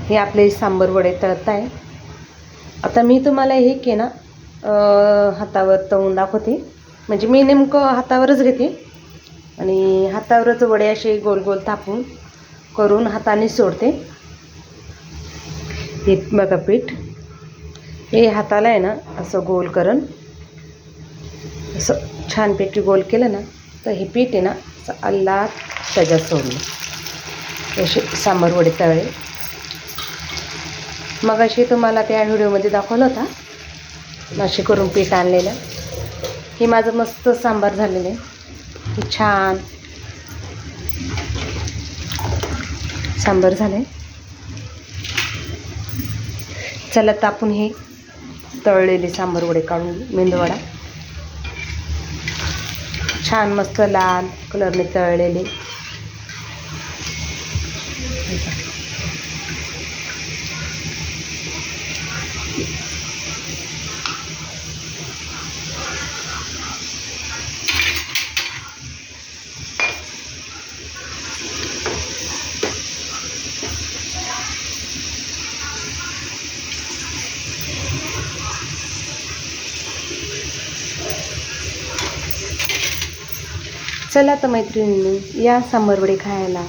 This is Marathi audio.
हे आपले सांबर वडे तळत आहे. आता मी तुम्हाला हे की ना हातावर तळून दाखवते. म्हणजे मी नेमकं हातावरच घेते आणि हातावरच वडे असे गोल गोल थापून करून हाताने सोडते. हे बघा पीठ, हे हाताला आहे ना असं गोल करून असं छानपैकी गोल केलं ना तर हे पीठ आहे ना असं अल्लात त्याच्यात सोडलं. असे सांबर वडे तळले. मग अशी तुम्हाला त्या व्हिडिओमध्ये दाखवलं होता असे करून पीठ आणलेलं. हे माझं मस्त सांबार झालेलं आहे. हे छान सांबार झालं. चला तर आपण हे तळलेले सांबार वडे काढून घेऊ. मेंदूवडा छान मस्त लाल कलरने तळलेले. चला तर मैत्रिणींनी या सांबार वडे खायला.